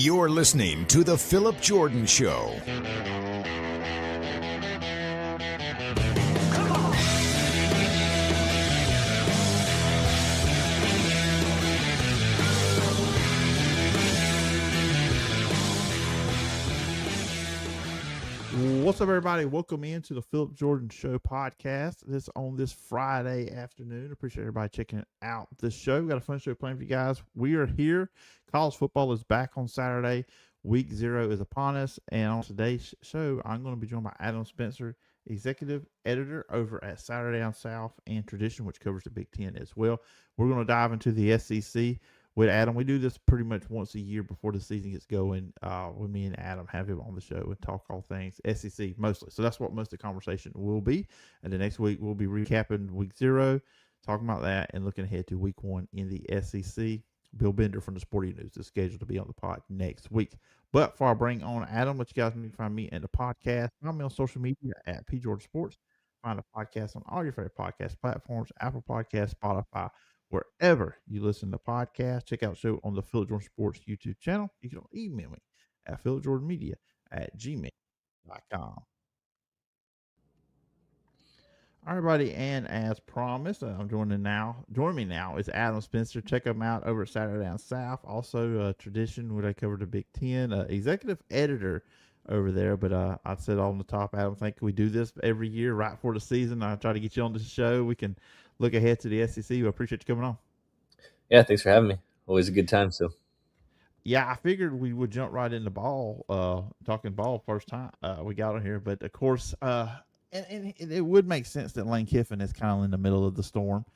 You're listening to The Phillip Jordan Show. What's up, everybody? Welcome into the Phillip Jordan Show podcast. This on this Friday afternoon. Appreciate everybody checking out this show. We got a fun show planned for you guys. We are here. College football is back on Saturday. Week 0 is upon us. And on today's show, I'm going to be joined by Adam Spencer, executive editor over at Saturday Down South and Tradition, which covers the Big Ten as well. We're going to dive into the SEC with Adam. We do this pretty much once a year before the season gets going. When me and Adam have him on the show and talk all things SEC mostly. So that's what most of the conversation will be. And the next week we'll be recapping week 0, talking about that and looking ahead to week 1 in the SEC. Bill Bender from the Sporting News is scheduled to be on the pod next week. But before I bring on Adam, let you guys need to find me and the podcast. Find me on social media at PJordan Sports. Find the podcast on all your favorite podcast platforms, Apple Podcasts, Spotify, wherever you listen to podcasts. Check out the show on the Phillip Jordan Sports YouTube channel. You can email me at philipjordanmedia@gmail.com. All right, everybody, and as promised, joining me now is Adam Spencer. Check him out over at Saturday Down South. Also, Tradition, where they cover the Big Ten. Executive editor over there. But I said on the top, Adam, think we do this every year right before the season. I try to get you on the show. We can look ahead to the SEC. I appreciate you coming on. Yeah, thanks for having me. Always a good time. So, yeah, I figured we would jump right into talking ball first time we got on here. But of course, and it would make sense that Lane Kiffin is kind of in the middle of the storm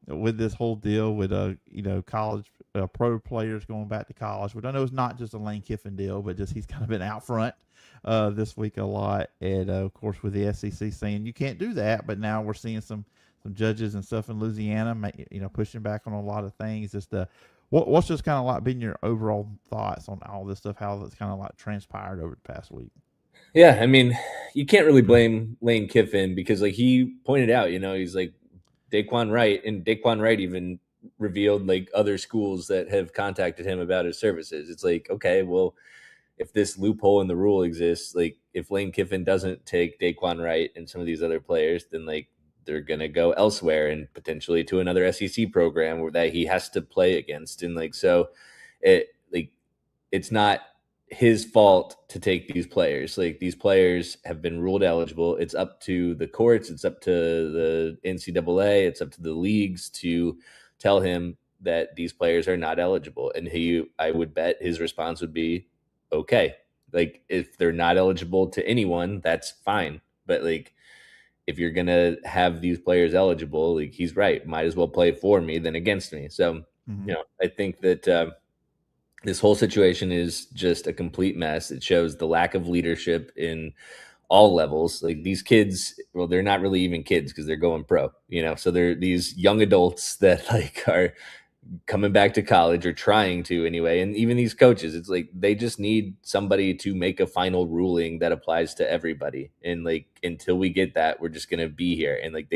with this whole deal with college pro players going back to college, which I know is not just a Lane Kiffin deal, but just he's kind of been out front this week a lot. And of course, with the SEC saying you can't do that, but now we're seeing some judges and stuff in Louisiana, pushing back on a lot of things. Just what's just kind of like been your overall thoughts on all this stuff, how it's kind of like transpired over the past week? Yeah, I mean, you can't really blame Lane Kiffin because, like he pointed out, he's like Daquan Wright, and Daquan Wright even revealed like other schools that have contacted him about his services. It's like, okay, well, if this loophole in the rule exists, like if Lane Kiffin doesn't take Daquan Wright and some of these other players, then like they're going to go elsewhere and potentially to another SEC program where that he has to play against. And like, so it's not his fault to take these players. Like these players have been ruled eligible. It's up to the courts. It's up to the NCAA. It's up to the leagues to tell him that these players are not eligible. And I would bet his response would be, okay, like if they're not eligible to anyone, that's fine. But like, if you're going to have these players eligible, like he's right, might as well play for me than against me. So, I think that this whole situation is just a complete mess. It shows the lack of leadership in all levels. Like these kids, well, they're not really even kids because they're going pro, so they're these young adults that like are coming back to college or trying to anyway. And even these coaches, it's like they just need somebody to make a final ruling that applies to everybody. And like until we get that, we're just going to be here. And like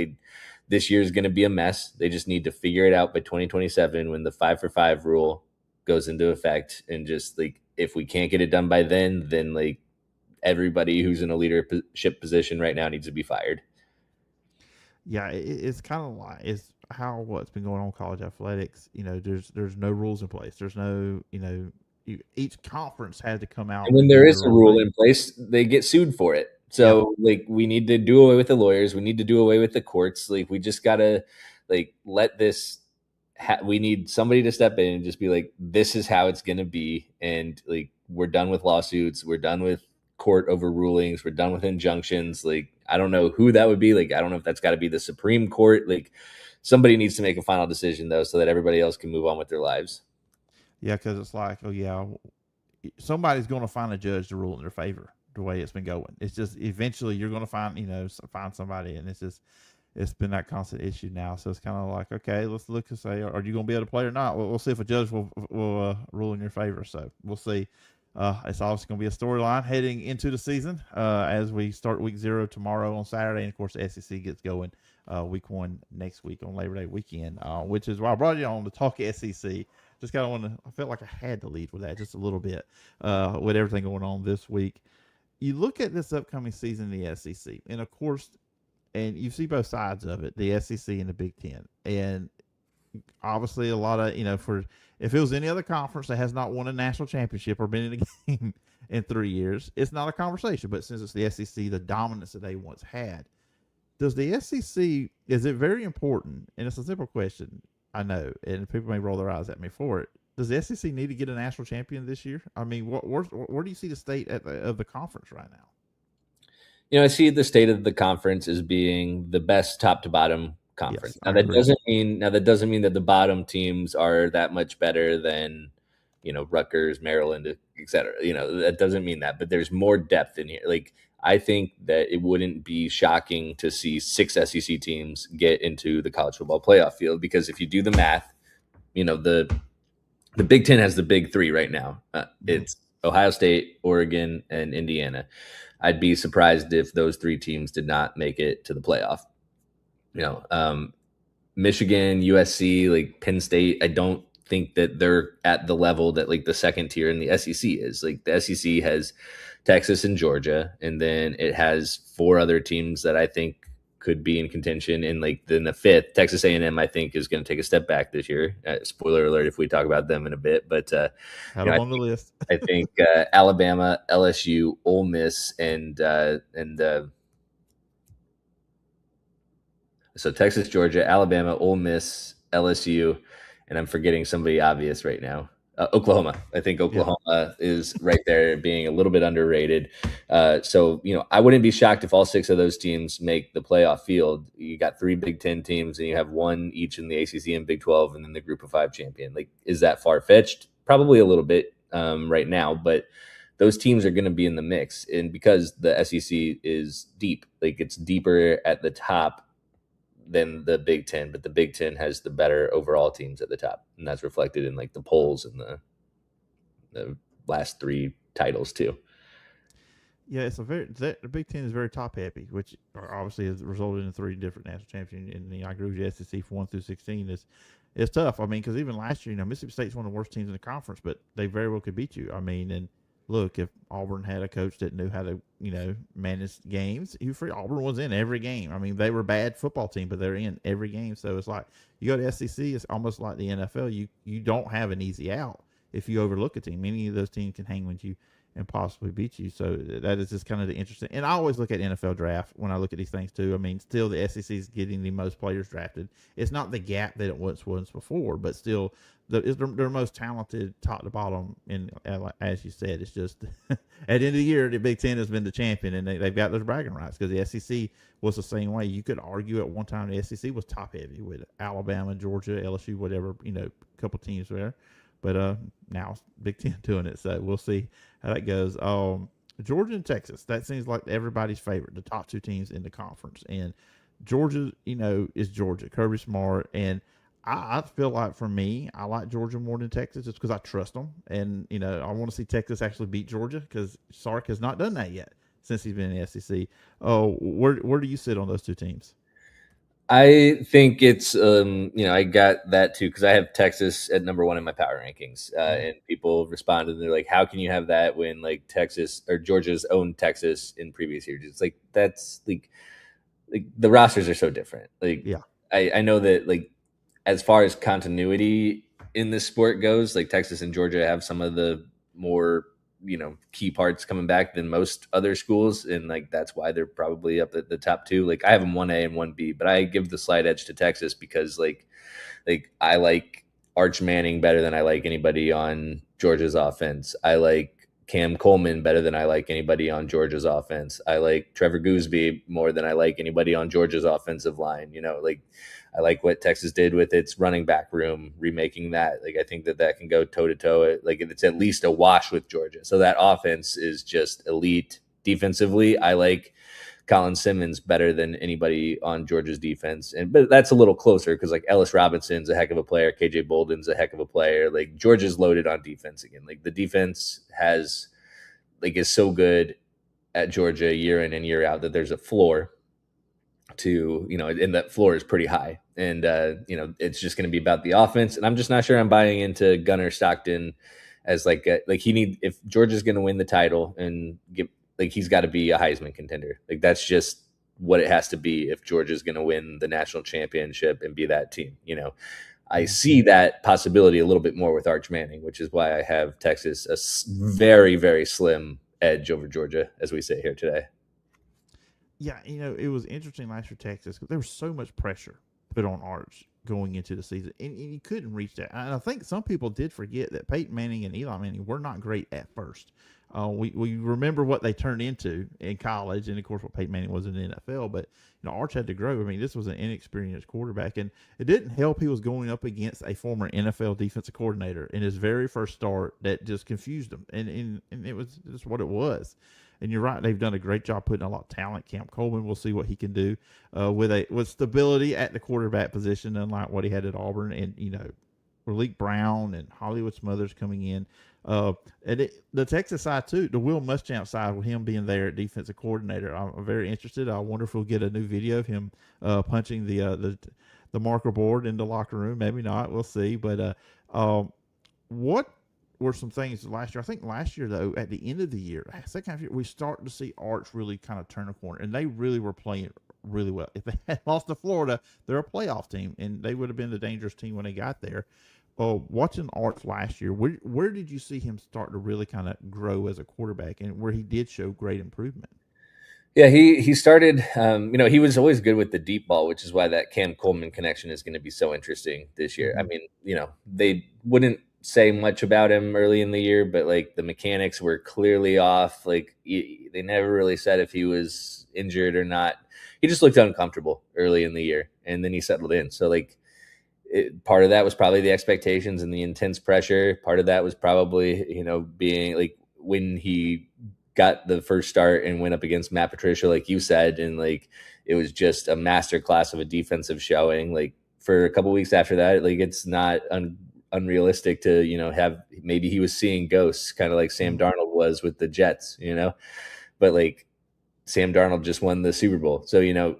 this year is going to be a mess. They just need to figure it out by 2027 when the 5-for-5 rule goes into effect. And just like if we can't get it done by then like everybody who's in a leadership position right now needs to be fired. Yeah, it's kind of like what's been going on in college athletics. There's no rules in place. There's no, each conference had to come out. And when there is a rule in place, they get sued for it. So like we need to do away with the lawyers. We need to do away with the courts. Like we just gotta like let this. We need somebody to step in and just be like, this is how it's gonna be, and like we're done with lawsuits. We're done with court overrulings. We're done with injunctions. Like I don't know who that would be. Like I don't know if that's got to be the Supreme Court. Like somebody needs to make a final decision though, so that everybody else can move on with their lives. Yeah, because it's like, oh yeah, somebody's going to find a judge to rule in their favor. The way it's been going, it's just eventually you're going to find somebody, and it's been that constant issue now. So it's kind of like, okay, let's look and say, are you going to be able to play or not? We'll see if a judge will rule in your favor. So we'll see. It's obviously going to be a storyline heading into the season as we start week 0 tomorrow on Saturday. And of course, the SEC gets going week 1 next week on Labor Day weekend, which is why I brought you on to talk SEC. just kind of want to. I felt like I had to lead with that just a little bit with everything going on this week. You look at this upcoming season in the SEC, and of course, and you see both sides of it, the SEC and the Big Ten, and obviously a lot of for if it was any other conference that has not won a national championship or been in a game in 3 years, it's not a conversation. But since it's the SEC, the dominance that they once had, does the SEC, is it very important? And it's a simple question, I know, and people may roll their eyes at me for it. Does the SEC need to get a national champion this year? I mean, where do you see the state of the conference right now? I see the state of the conference as being the best top to bottom conference. Yes, Now that doesn't mean that the bottom teams are that much better than, Rutgers, Maryland, et cetera. That doesn't mean that, but there's more depth in here. Like, I think that it wouldn't be shocking to see 6 SEC teams get into the college football playoff field, because if you do the math, the Big Ten has the big 3 right now. It's Ohio State, Oregon, and Indiana. I'd be surprised if those 3 teams did not make it to the playoff. Michigan, USC, like Penn State, I don't think that they're at the level that like the second tier in the SEC is. Like, the SEC has Texas and Georgia, and then it has 4 other teams that I think could be in contention. And like then the 5th, Texas A&M, I think is going to take a step back this year. Spoiler alert if we talk about them in a bit, but on the list. I think Alabama, LSU, Ole Miss, and so Texas, Georgia, Alabama, Ole Miss, LSU, and I'm forgetting somebody obvious right now. Oklahoma. I think Oklahoma is right there, being a little bit underrated. So I wouldn't be shocked if all 6 of those teams make the playoff field. You got 3 Big Ten teams, and you have 1 each in the ACC and Big 12, and then the Group of 5 champion. Like, is that far fetched? Probably a little bit right now, but those teams are going to be in the mix, and because the SEC is deep, like it's deeper at the top than the Big Ten, but the Big Ten has the better overall teams at the top, and that's reflected in like the polls and the last 3 titles too. Yeah, it's the Big Ten is very top heavy, which obviously has resulted in 3 different national champions. And I agree with you, SEC from 1 through 16 is tough. I mean, because even last year, Mississippi State's one of the worst teams in the conference, but they very well could beat you. I mean, and look, if Auburn had a coach that knew how to, manage games, Auburn was in every game. I mean, they were a bad football team, but they're in every game. So it's like, you go to SEC, it's almost like the NFL. You don't have an easy out if you overlook a team. Any of those teams can hang with you and possibly beat you. So that is just kind of the interesting. And I always look at NFL draft when I look at these things too. I mean, still the SEC is getting the most players drafted. It's not the gap that it was before, but still they're most talented top to bottom. And as you said, it's just at the end of the year, the Big Ten has been the champion, and they've got those bragging rights, because the SEC was the same way. You could argue at one time the SEC was top heavy with Alabama, Georgia, LSU, whatever, a couple teams there. But now Big Ten doing it, so we'll see how that goes. Georgia and Texas, that seems like everybody's favorite, the top 2 teams in the conference. And Georgia, is Georgia. Kirby Smart. And I feel like, for me, I like Georgia more than Texas just because I trust them. And, I want to see Texas actually beat Georgia, because Sark has not done that yet since he's been in the SEC. Where do you sit on those 2 teams? I think it's, I got that too, because I have Texas at number 1 in my power rankings, and people responded, and they're like, how can you have that when like Texas or Georgia's owned Texas in previous years? It's like, that's like the rosters are so different. Like, yeah, I know that, like, as far as continuity in this sport goes, like Texas and Georgia have some of the more key parts coming back than most other schools, and like that's why they're probably up at the top 2. Like, I have them 1A and 1B, but I give the slight edge to Texas because like I like Arch Manning better than I like anybody on Georgia's offense. I like Cam Coleman better than I like anybody on Georgia's offense. I like Trevor Gooseby more than I like anybody on Georgia's offensive line. Like, I like what Texas did with its running back room, remaking that. Like, I think that can go toe to toe. Like, it's at least a wash with Georgia. So that offense is just elite defensively. I like Colin Simmons better than anybody on Georgia's defense. But that's a little closer because like Ellis Robinson's a heck of a player. KJ Bolden's a heck of a player. Like, Georgia's loaded on defense again. Like, the defense is so good at Georgia year in and year out that there's a floor to, and that floor is pretty high. And, it's just going to be about the offense. And I'm just not sure I'm buying into Gunnar Stockton as if Georgia's going to win the title and he's got to be a Heisman contender. Like, that's just what it has to be if Georgia's going to win the national championship and be that team. I see that possibility a little bit more with Arch Manning, which is why I have Texas a very, very slim edge over Georgia as we sit here today. Yeah, it was interesting last year, Texas, because there was so much pressure put on Arch going into the season, and he couldn't reach that. And I think some people did forget that Peyton Manning and Eli Manning were not great at first. We remember what they turned into in college, and of course what Peyton Manning was in the NFL. But Arch had to grow. I mean, this was an inexperienced quarterback, and it didn't help. He was going up against a former NFL defensive coordinator in his very first start that just confused him, and it was just what it was. And you're right; they've done a great job putting a lot of talent. Cam Coleman, we'll see what he can do with stability at the quarterback position, unlike what he had at Auburn. And Malik Brown and Hollywood Smothers coming in. The Texas side too, the Will Muschamp side, with him being there at defensive coordinator, I'm very interested. I wonder if we'll get a new video of him punching the marker board in the locker room. Maybe not. We'll see. But what were some things last year? I think last year, though, at the end of the year, second half of the year, we started to see Arch really kind of turn a corner, and they really were playing really well. If they had lost to Florida, they're a playoff team, and they would have been the dangerous team when they got there. Watching Arch last year, where did you see him start to really kind of grow as a quarterback, and where he did show great improvement? Yeah, he started, he was always good with the deep ball, which is why that Cam Coleman connection is going to be so interesting this year. Mm-hmm. I mean, they wouldn't say much about him early in the year, but the mechanics were clearly off. They never really said if he was injured or not. He just looked uncomfortable early in the year, and then he settled in. So part of that was probably the expectations and the intense pressure. Part of that was probably, being when he got the first start and went up against Matt Patricia, like you said, and it was just a masterclass of a defensive showing. For a couple weeks after that, it's not unrealistic to, have, maybe he was seeing ghosts, kind of like Sam Darnold was with the Jets, but Sam Darnold just won the Super Bowl. So,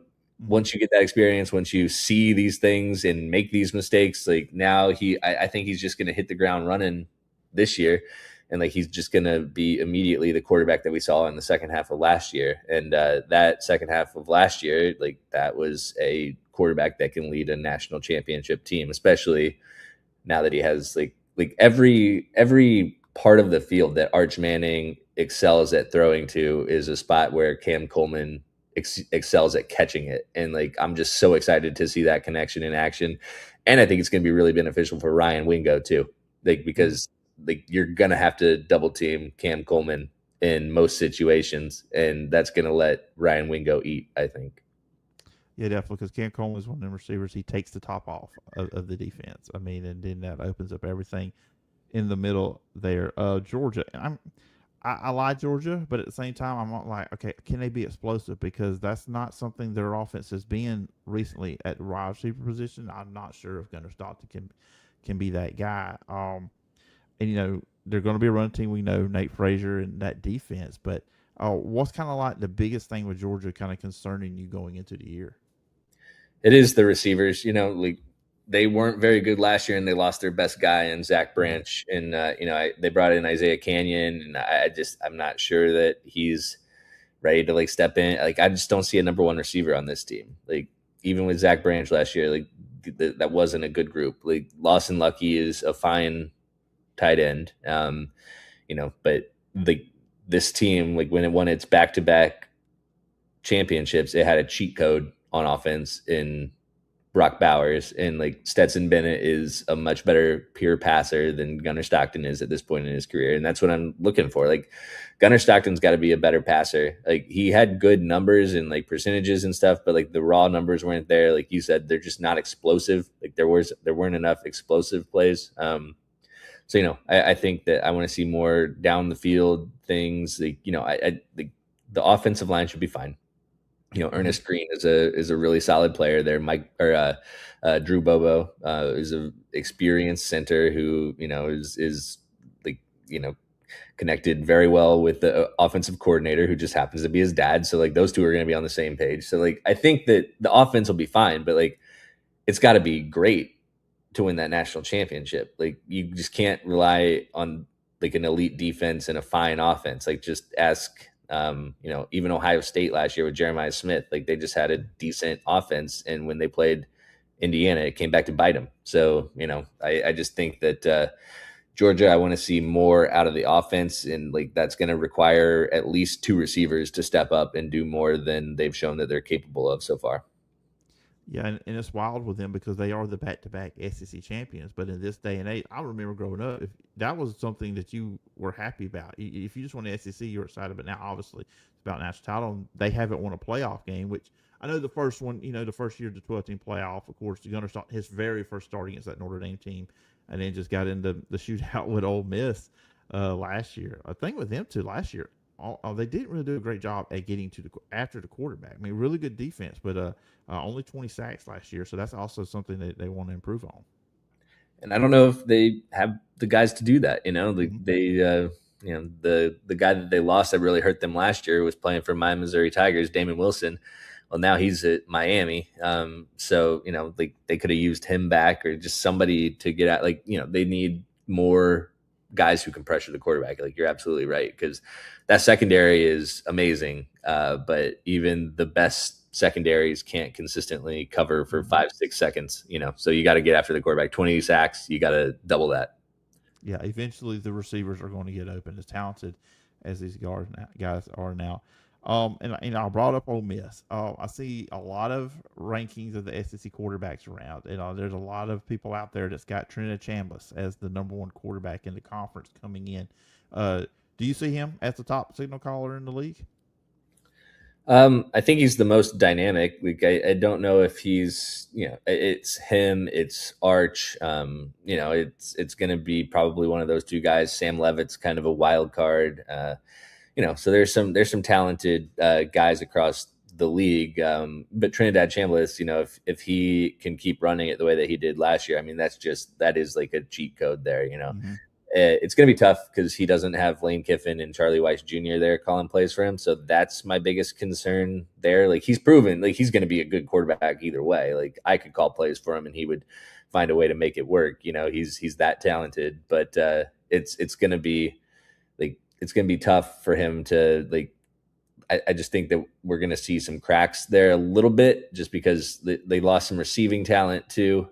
once you get that experience, once you see these things and make these mistakes, now I think he's just going to hit the ground running this year. And he's just going to be immediately the quarterback that we saw in the second half of last year. And that second half of last year, that was a quarterback that can lead a national championship team, especially now that he has every part of the field that Arch Manning excels at throwing to is a spot where Cam Coleman excels at catching it. And I'm just so excited to see that connection in action. And I think it's going to be really beneficial for Ryan Wingo too, because you're going to have to double team Cam Coleman in most situations, and that's going to let Ryan Wingo eat, I think. Yeah, definitely, because Cam Coleman is one of them receivers. He takes the top off of the defense. I mean, and then that opens up everything in the middle there. Georgia, I like Georgia, but at the same time, I'm not like, okay, can they be explosive? Because that's not something their offense has been recently at the wide receiver position. I'm not sure if Gunnar Stockton can be that guy. And they're going to be a run team. We know Nate Frazier and that defense, but what's kind of the biggest thing with Georgia kind of concerning you going into the year? It is the receivers. They weren't very good last year, and they lost their best guy in Zach Branch. And they brought in Isaiah Canyon, and I'm not sure that he's ready to step in. I just don't see a number one receiver on this team. Even with Zach Branch last year, that wasn't a good group. Lawson Lucky is a fine tight end, but this team, when it won its back-to-back championships, it had a cheat code on offense in Brock Bowers, and Stetson Bennett is a much better pure passer than Gunnar Stockton is at this point in his career. And that's what I'm looking for. Gunnar Stockton's got to be a better passer. He had good numbers and percentages and stuff, but the raw numbers weren't there. Like you said, they're just not explosive. There weren't enough explosive plays. So, I think that I want to see more down the field things. The offensive line should be fine. Ernest Green is a really solid player there. Drew Bobo is an experienced center who is connected very well with the offensive coordinator, who just happens to be his dad. So like those two are going to be on the same page. So like I think that the offense will be fine, but like it's got to be great to win that national championship. Like you just can't rely on like an elite defense and a fine offense. Like just ask, even Ohio State last year with Jeremiah Smith, like they just had a decent offense, and when they played Indiana, it came back to bite them. So I just think that Georgia, I want to see more out of the offense, and like that's going to require at least two receivers to step up and do more than they've shown that they're capable of so far. Yeah, and it's wild with them because they are the back-to-back SEC champions. But in this day and age, I remember growing up, if that was something that you were happy about. If you just won the SEC, you were excited. But now, obviously, it's about national title. And they haven't won a playoff game, which I know the first one, the first year of the 12-team playoff, of course, Gunnar start his very first start against that Notre Dame team, and then just got into the shootout with Ole Miss last year. I think with them too last year. They didn't really do a great job at getting to after the quarterback. I mean, really good defense, but only 20 sacks last year, so that's also something that they want to improve on. And I don't know if they have the guys to do that. They, the guy that they lost that really hurt them last year was playing for my Missouri Tigers, Damon Wilson. Well, now he's at Miami, so like they could have used him back or just somebody to get at. Like they need more guys who can pressure the quarterback. Like you're absolutely right, because that secondary is amazing, but even the best secondaries can't consistently cover for 5-6 seconds. So you got to get after the quarterback. 20 sacks, you got to double that. Yeah, eventually the receivers are going to get open, as talented as these guys are now. And I brought up Ole Miss. I see a lot of rankings of the SEC quarterbacks around. There's a lot of people out there that's got Trinidad Chambliss as the number one quarterback in the conference coming in. Do you see him as the top signal caller in the league? I think he's the most dynamic. Like I don't know if he's, it's him, it's Arch. It's going to be probably one of those two guys. Sam Levitt's kind of a wild card. So there's some talented guys across the league. But Trinidad Chambliss, if he can keep running it the way that he did last year, I mean, that is like a cheat code there. Mm-hmm. It's going to be tough because he doesn't have Lane Kiffin and Charlie Weiss Jr. there calling plays for him. So that's my biggest concern there. Like he's proven like he's going to be a good quarterback either way. Like I could call plays for him and he would find a way to make it work. He's that talented, but it's going to be like, it's going to be tough for him to like, I just think that we're going to see some cracks there a little bit just because they lost some receiving talent too.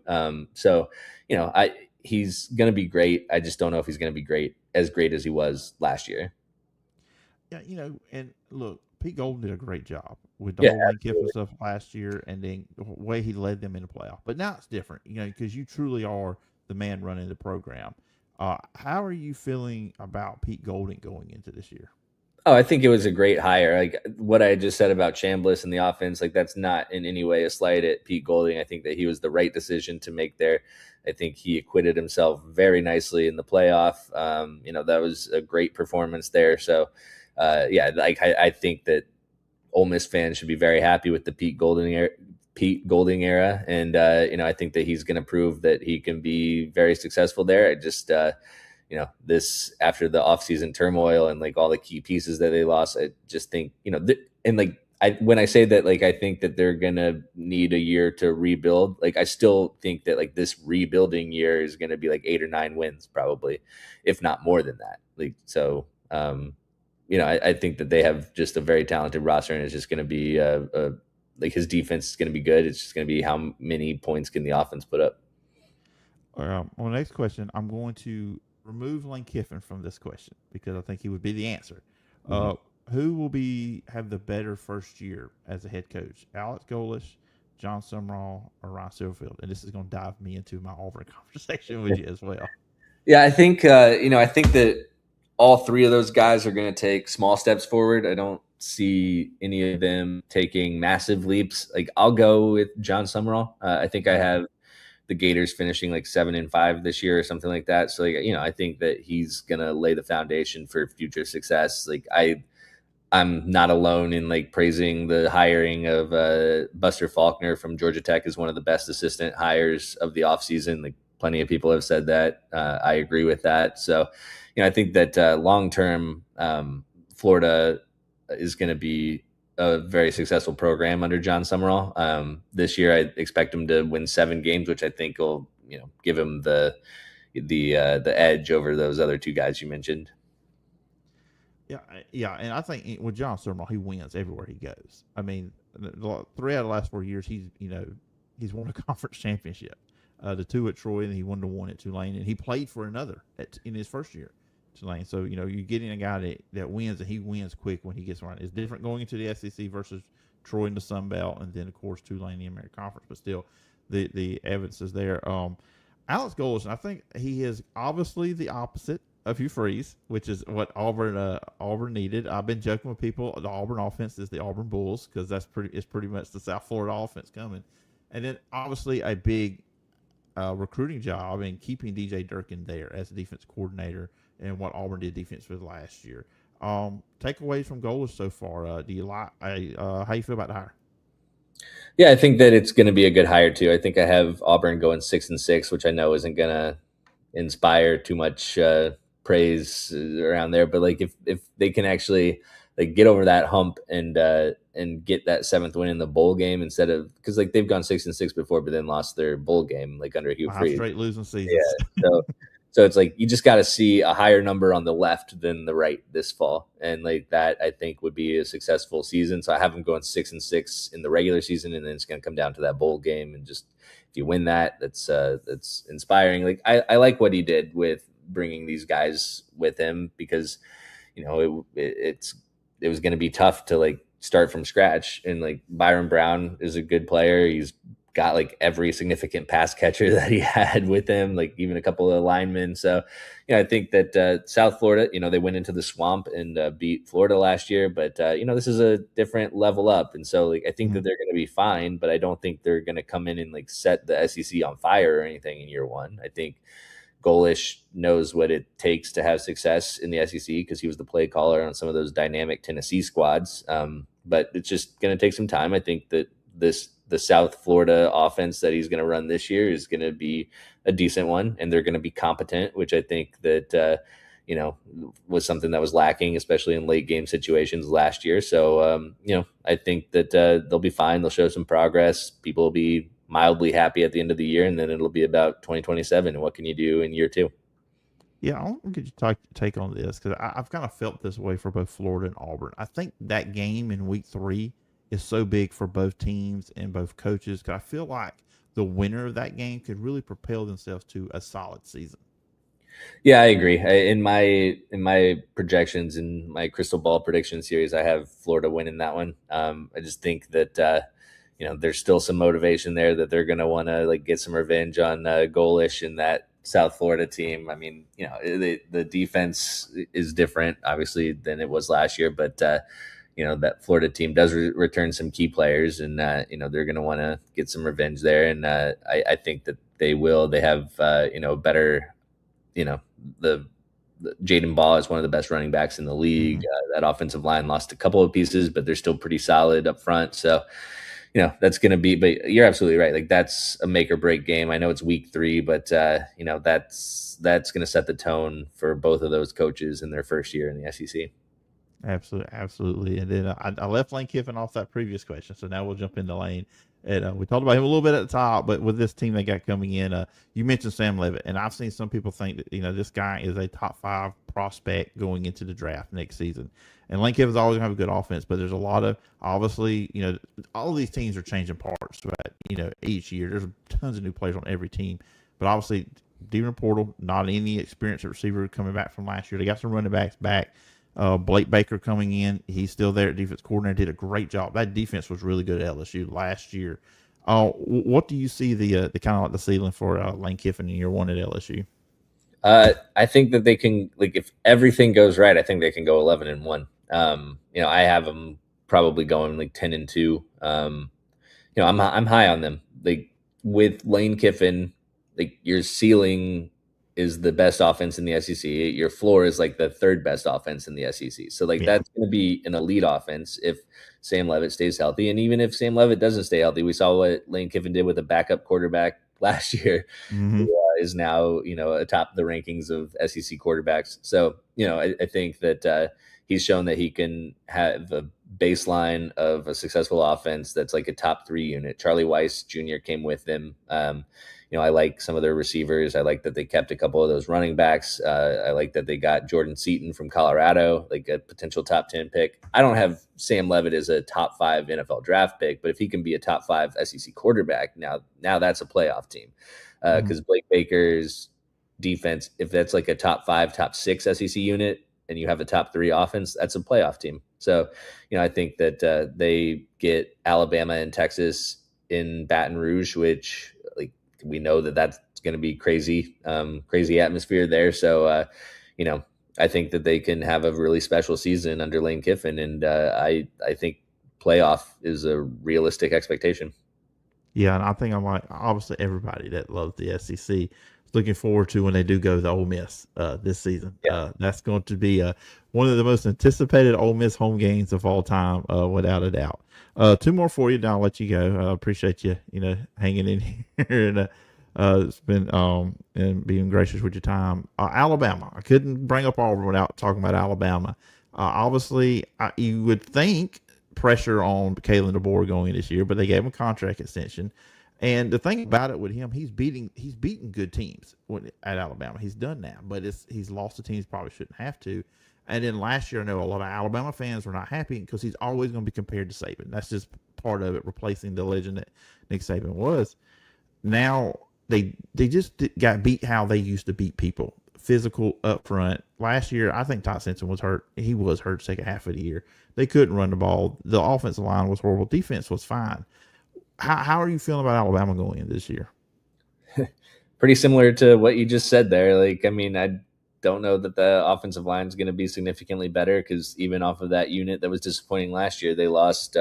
He's going to be great. I just don't know if he's going to be as great as he was last year. Yeah, and look, Pete Golden did a great job with the whole Lane Kiffin stuff last year, and then the way he led them in the playoff. But now it's different, because you truly are the man running the program. How are you feeling about Pete Golden going into this year? Oh, I think it was a great hire. Like what I just said about Chambliss and the offense, like that's not in any way a slight at Pete Golding. I think that he was the right decision to make there. I think he acquitted himself very nicely in the playoff. That was a great performance there. So, I think that Ole Miss fans should be very happy with the Pete Golding era. And, I think that he's going to prove that he can be very successful there. I just, this after the offseason turmoil and like all the key pieces that they lost, I just think, when I say that, like, I think that they're going to need a year to rebuild. Like, I still think that like this rebuilding year is going to be like 8 or 9 wins, probably, if not more than that. Like, so, I think that they have just a very talented roster, and it's just going to be like his defense is going to be good. It's just going to be how many points can the offense put up. On the next question, I'm going to remove Lane Kiffin from this question because I think he would be the answer. Mm-hmm. Who will have the better first year as a head coach? Alex Golesh, John Sumrall, or Ryan Silverfield? And this is going to dive me into my Auburn conversation with you as well. Yeah, I think I think that all three of those guys are going to take small steps forward. I don't see any of them taking massive leaps. Like I'll go with John Sumrall. I think I have the Gators finishing like 7-5 this year or something like that. So like, I think that he's going to lay the foundation for future success. Like I'm not alone in like praising the hiring of Buster Faulkner from Georgia Tech as one of the best assistant hires of the offseason. Like Plenty of people have said that. I agree with that. So, I think that long term, Florida is going to be a very successful program under John Summerall. This year, I expect him to win 7 games, which I think will give him the edge over those other 2 guys you mentioned. Yeah, and I think with John Summerall, he wins everywhere he goes. I mean, 3 out of the last 4 years, he's won a conference championship. The 2 at Troy, and he won the 1 at Tulane, and he played for another in his first year, Tulane. So you're getting a guy that wins, and he wins quick when he gets around. It's different going into the SEC versus Troy in the Sun Belt, and then of course Tulane in the American Conference. But still, the evidence is there. Alex Golesh, I think he is obviously the opposite of Hugh Freeze, which is what Auburn needed. I've been joking with people. The Auburn offense is the Auburn Bulls because it's pretty much the South Florida offense coming. And then obviously a big recruiting job and keeping DJ Durkin there as a defense coordinator and what Auburn did defense for last year. Takeaways from Golesh so far. Do you like? How you feel about the hire? Yeah, I think that it's going to be a good hire too. I think I have Auburn going 6-6, which I know isn't going to inspire too much praise around there. But like if they can actually like get over that hump and get that 7th win in the bowl game instead of, because like they've gone 6-6 before, but then lost their bowl game like under Hugh Freeze. Straight losing seasons. Yeah. So it's like you just got to see a higher number on the left than the right this fall, and like that I think would be a successful season. So I have them going 6-6 in the regular season, and then it's going to come down to that bowl game, and just if you win that, that's inspiring. Like I like what he did with bringing these guys with him because it was going to be tough to like start from scratch, and like Byron Brown is a good player. He's got like every significant pass catcher that he had with him, like even a couple of linemen. So, I think that South Florida, they went into the swamp and beat Florida last year, but this is a different level up. And so like, I think that they're going to be fine, but I don't think they're going to come in and like set the SEC on fire or anything in year one. I think Golesh knows what it takes to have success in the SEC because he was the play caller on some of those dynamic Tennessee squads. But it's just going to take some time. I think that the South Florida offense that he's going to run this year is going to be a decent one, and they're going to be competent, which I think that, was something that was lacking, especially in late game situations last year. So, I think that they'll be fine. They'll show some progress. People will be mildly happy at the end of the year, and then it'll be about 2027 and what can you do in year 2. Yeah, I want to get your take on this because I've kind of felt this way for both Florida and Auburn. I think that game in week 3 is so big for both teams and both coaches because I feel like the winner of that game could really propel themselves to a solid season. Yeah, I agree. In my projections, in my crystal ball prediction series, I have Florida winning that one. I just think that there's still some motivation there that they're going to want to like get some revenge on Golesh and that South Florida team. I mean, the defense is different, obviously, than it was last year, but that Florida team does return some key players, and they're going to want to get some revenge there. And I think that they will. They have better. The Jaden Ball is one of the best running backs in the league. That offensive line lost a couple of pieces, but they're still pretty solid up front. So, that's going to be. But you're absolutely right. Like that's a make or break game. I know it's week 3, but that's going to set the tone for both of those coaches in their first year in the SEC. Absolutely. And then I left Lane Kiffin off that previous question, so now we'll jump into Lane. And we talked about him a little bit at the top, but with this team they got coming in, you mentioned Sam Leavitt, and I've seen some people think that this guy is a top 5 prospect going into the draft next season. And Lane Kiffin's always gonna have a good offense, but there's a lot of obviously all of these teams are changing parts throughout each year. There's tons of new players on every team, but obviously deep in the portal, not any experienced receiver coming back from last year. They got some running backs back. Blake Baker coming in, he's still there at defense coordinator, did a great job. That defense was really good at LSU last year. What do you see the kind of like the ceiling for Lane Kiffin in year 1 at LSU? I think that they can, like, if everything goes right, I think they can go 11-1. I have them probably going like 10-2. I'm high on them. Like with Lane Kiffin, like your ceiling is the best offense in the SEC. Your floor is like the 3rd best offense in the SEC. So like that's going to be an elite offense if Sam Leavitt stays healthy. And even if Sam Leavitt doesn't stay healthy, we saw what Lane Kiffin did with a backup quarterback last year, Mm-hmm. who is now, atop the rankings of SEC quarterbacks. So, I think that he's shown that he can have a baseline of a successful offense that's like a top 3 unit. Charlie Weiss Jr. came with him. I like some of their receivers. I like that they kept a couple of those running backs. I like that they got Jordan Seaton from Colorado, like a potential top 10 pick. I don't have Sam Levitt as a top 5 NFL draft pick, but if he can be a top 5 SEC quarterback, now that's a playoff team. Because Blake Baker's defense, if that's like a top 5, top 6 SEC unit, and you have a top 3 offense, that's a playoff team. So, I think that they get Alabama and Texas in Baton Rouge, which we know that that's going to be crazy atmosphere there. So, I think that they can have a really special season under Lane Kiffin. And I think playoff is a realistic expectation. Yeah, and I think I'm like, obviously everybody that loves the SEC is looking forward to when they do go to Ole Miss this season. Yeah. That's going to be one of the most anticipated Ole Miss home games of all time, without a doubt. 2 more for you, then I'll let you go. I appreciate you, hanging in here and it's been and being gracious with your time. Alabama. I couldn't bring up Auburn without talking about Alabama. Obviously, you would think pressure on Kalen DeBoer going in this year, but they gave him a contract extension. And the thing about it with him, he's beaten good teams at Alabama. He's done that, but he's lost to teams he probably shouldn't have to. And then last year, I know a lot of Alabama fans were not happy because he's always going to be compared to Saban. That's just part of it, replacing the legend that Nick Saban was. Now they just got beat how they used to beat people, physical up front. Last year, I think Todd Simpson was hurt. He was hurt the second half of the year. They couldn't run the ball. The offensive line was horrible. Defense was fine. How are you feeling about Alabama going in this year? Pretty similar to what you just said there. I don't know that the offensive line is going to be significantly better because even off of that unit that was disappointing last year, they lost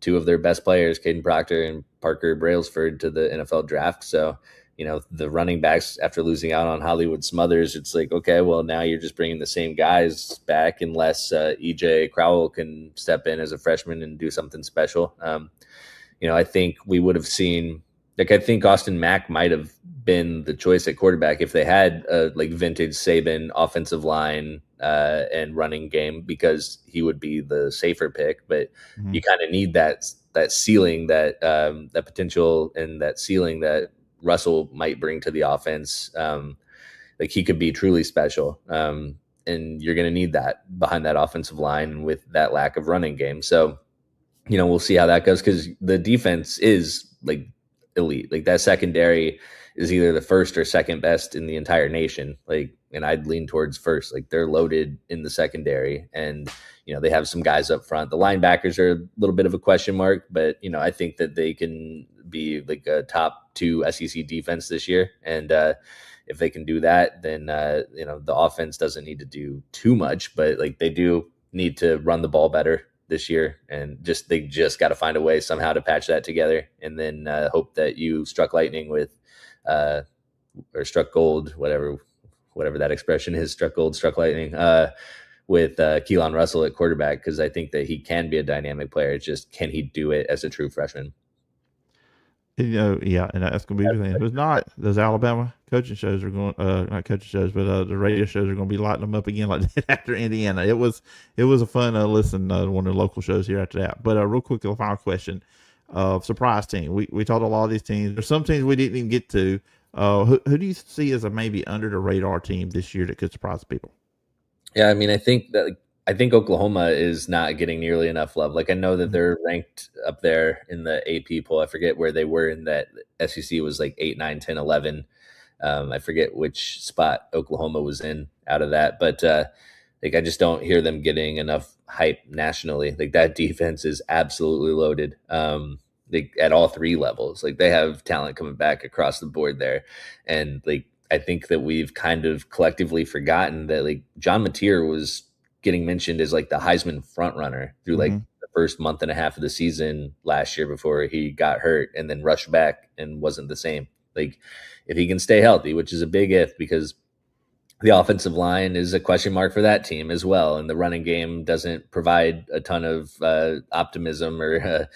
2 of their best players, Caden Proctor and Parker Brailsford, to the NFL draft. So, the running backs, after losing out on Hollywood Smothers, it's like, okay, well, now you're just bringing the same guys back unless EJ Crowell can step in as a freshman and do something special. I think we would have seen, I think Austin Mack might have been the choice at quarterback if they had a vintage Saban offensive line and running game, because he would be the safer pick. But you kind of need that ceiling, that potential, and that ceiling that Russell might bring to the offense. He could be truly special. And you're going to need that behind that offensive line with that lack of running game. So, we'll see how that goes, because the defense is elite. That secondary is either the first or second best in the entire nation. And I'd lean towards first. They're loaded in the secondary, and they have some guys up front. The linebackers are a little bit of a question mark, but I think that they can be a top 2 SEC defense this year. And if they can do that, then the offense doesn't need to do too much, but they do need to run the ball better this year, and they just got to find a way somehow to patch that together, and then hope that you struck lightning with or struck gold, whatever that expression is, struck gold, struck lightning, with Keelan Russell at quarterback, because I think that he can be a dynamic player. It's just, can he do it as a true freshman? Yeah, and that's going to be the thing. If it's not, those Alabama coaching shows are going, not coaching shows, but the radio shows are going to be lighting them up again like that after Indiana. It was a fun listen, one of the local shows here after that. But real quick, the final question, surprise team. We talked a lot of these teams. There's some teams we didn't even get to. Who do you see as a maybe under the radar team this year that could surprise people? Yeah, I think Oklahoma is not getting nearly enough love. I know that they're ranked up there in the AP poll. I forget where they were in that. SEC was 8, 9, 10, 11. I forget which spot Oklahoma was in out of that. But I just don't hear them getting enough hype nationally. That defense is absolutely loaded at all 3 levels. They have talent coming back across the board there. And I think that we've kind of collectively forgotten that John Mateer was getting mentioned as the Heisman front runner through the first month and a half of the season last year before he got hurt and then rushed back and wasn't the same. If he can stay healthy, which is a big if, because The offensive line is a question mark for that team as well, and the running game doesn't provide a ton of optimism or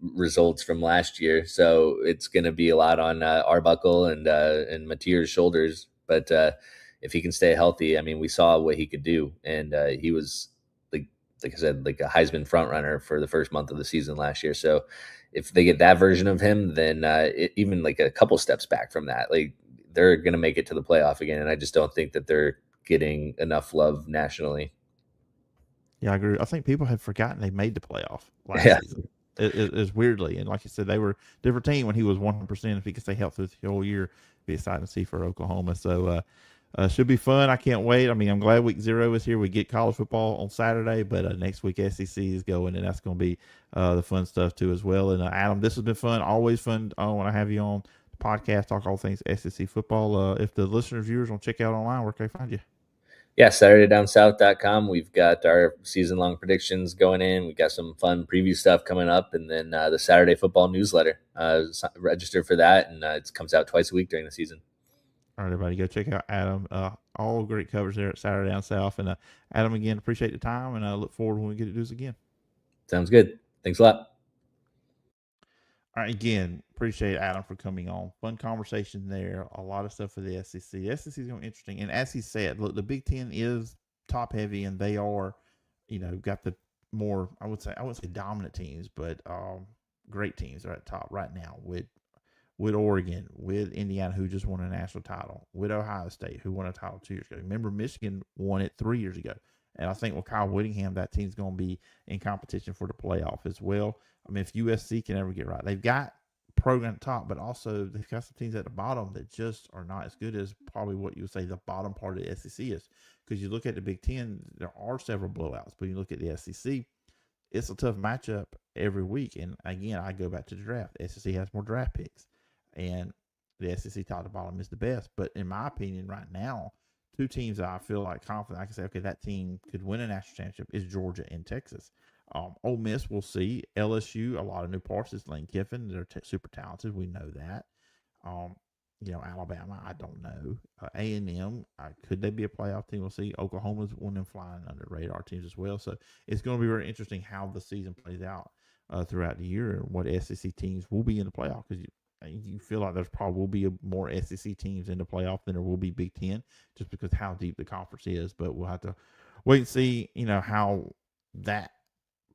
results from last year. So it's going to be a lot on Arbuckle and Mateer's shoulders. But if he can stay healthy, I mean, we saw what he could do, and he was like I said, like a Heisman front runner for the first month of the season last year. So if they get that version of him, then even like a couple steps back from that, like they're going to make it to the playoff again. And I just don't think that they're getting enough love nationally. Yeah, I agree. I think people have forgotten they made the playoff last Yeah. season. It's weirdly, and like you said, they were a different team when he was 100%. If he could stay healthy the whole year, be exciting to see for Oklahoma. So should be fun. I can't wait. I mean, I'm glad week 0 is here. We get college football on Saturday, but next week SEC is going, and that's going to be the fun stuff too as well. And Adam, this has been fun. Always fun when I have you on the podcast, talk all things SEC football. If the listeners, viewers want to check out online, where can they find you? Yeah, SaturdayDownSouth.com. We've got our season-long predictions going in. We've got some fun preview stuff coming up, and then the Saturday football newsletter. Register for that, and it comes out twice a week during the season. All right, everybody, go check out Adam. All great covers there at Saturday Down South. And Adam, again, appreciate the time, and I look forward when we get to do this again. Sounds good. Thanks a lot. All right, again, appreciate Adam for coming on. Fun conversation there. A lot of stuff for the SEC. The SEC is going to be interesting. And as he said, look, the Big Ten is top heavy, and they are, got the more, I wouldn't say dominant teams, but great teams are at top right now with Oregon, with Indiana, who just won a national title, with Ohio State, who won a title 2 years ago. Remember, Michigan won it 3 years ago. And I think with Kyle Whittingham, that team's going to be in competition for the playoff as well. I mean, if USC can ever get right, they've got program at the top, but also they've got some teams at the bottom that just are not as good as probably what you would say the bottom part of the SEC is. Because you look at the Big Ten, there are several blowouts, but you look at the SEC, it's a tough matchup every week. And again, I go back to the draft. The SEC has more draft picks, and the SEC top to bottom is the best. But in my opinion, right now, two teams that I feel like confident I can say, okay, that team could win a national championship is Georgia and Texas. Ole Miss, we'll see. LSU, a lot of new parts. It's Lane Kiffin. They're super talented. We know that. Alabama, I don't know. A&M, could they be a playoff team? We'll see. Oklahoma's one of them flying under radar teams as well. So it's going to be very interesting how the season plays out throughout the year and what SEC teams will be in the playoff, because you feel like there's probably will be more SEC teams in the playoff than there will be Big Ten, just because how deep the conference is. But we'll have to wait and see, how that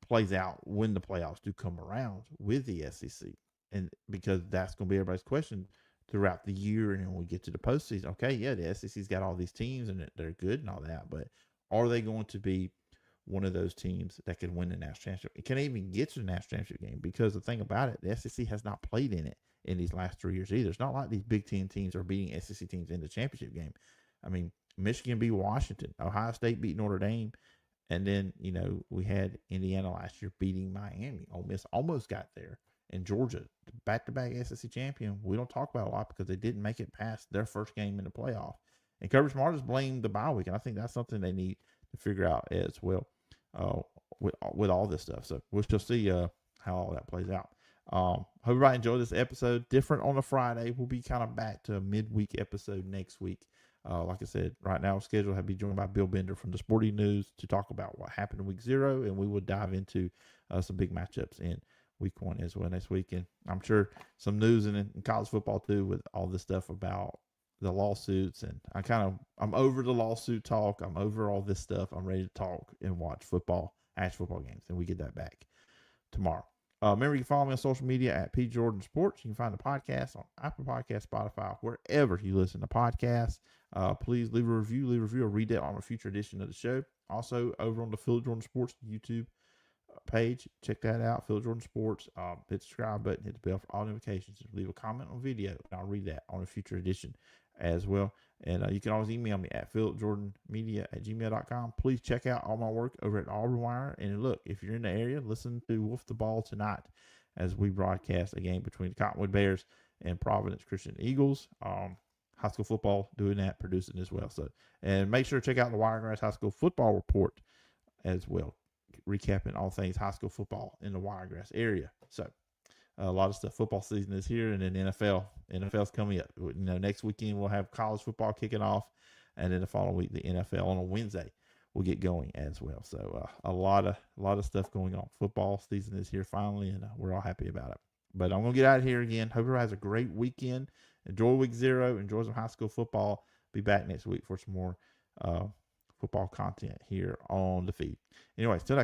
plays out when the playoffs do come around with the SEC. And because that's going to be everybody's question throughout the year. And then when we get to the postseason, okay, yeah, the SEC's got all these teams and they're good and all that, but are they going to be one of those teams that can win the national championship? It can't even get to the national championship game, because the thing about it, the SEC has not played in it in these last 3 years either. It's not like these Big Ten teams are beating SEC teams in the championship game. I mean, Michigan beat Washington, Ohio State beat Notre Dame, and then, we had Indiana last year beating Miami. Ole Miss almost got there. And Georgia, back-to-back SEC champion, we don't talk about a lot because they didn't make it past their first game in the playoff. And Kirby Smart has blamed the bye week, and I think that's something they need to figure out as well with all this stuff. So we'll still see how all that plays out. Hope everybody enjoyed this episode. Different on a Friday. We'll be kind of back to a midweek episode next week. Like I said, right now, scheduled to be joined by Bill Bender from the Sporting News to talk about what happened in week 0, and we will dive into some big matchups in week 1 as well next week. And I'm sure some news in college football too, with all this stuff about the lawsuits. And I'm over the lawsuit talk. I'm over all this stuff. I'm ready to talk and watch actual football games, and we get that back tomorrow. Remember, you can follow me on social media at P Jordan Sports. You can find the podcast on Apple Podcasts, Spotify, wherever you listen to podcasts. Please leave a review. I'll read that on a future edition of the show. Also, over on the Phillip Jordan Sports YouTube page, check that out, Phillip Jordan Sports. Hit the subscribe button, hit the bell for all notifications. Leave a comment on video, and I'll read that on a future edition as well. And you can always email me at philipjordanmedia@gmail.com. Please check out all my work over at Auburn Wire. And look, if you're in the area, listen to Wolf the Ball tonight as we broadcast a game between the Cottonwood Bears and Providence Christian Eagles. High school football doing that, producing as well. So, and make sure to check out the Wiregrass High School Football Report as well, recapping all things high school football in the Wiregrass area. So, a lot of stuff. Football season is here, and then NFL's coming up. Next weekend we'll have college football kicking off And then the following week, the NFL on a Wednesday will get going as well. So a lot of stuff going on. Football season is here finally, and we're all happy about it. But I'm going to get out of here again. Hope everybody has a great weekend. Enjoy week 0. Enjoy some high school football. Be back next week for some more football content here on the feed. Anyway, till next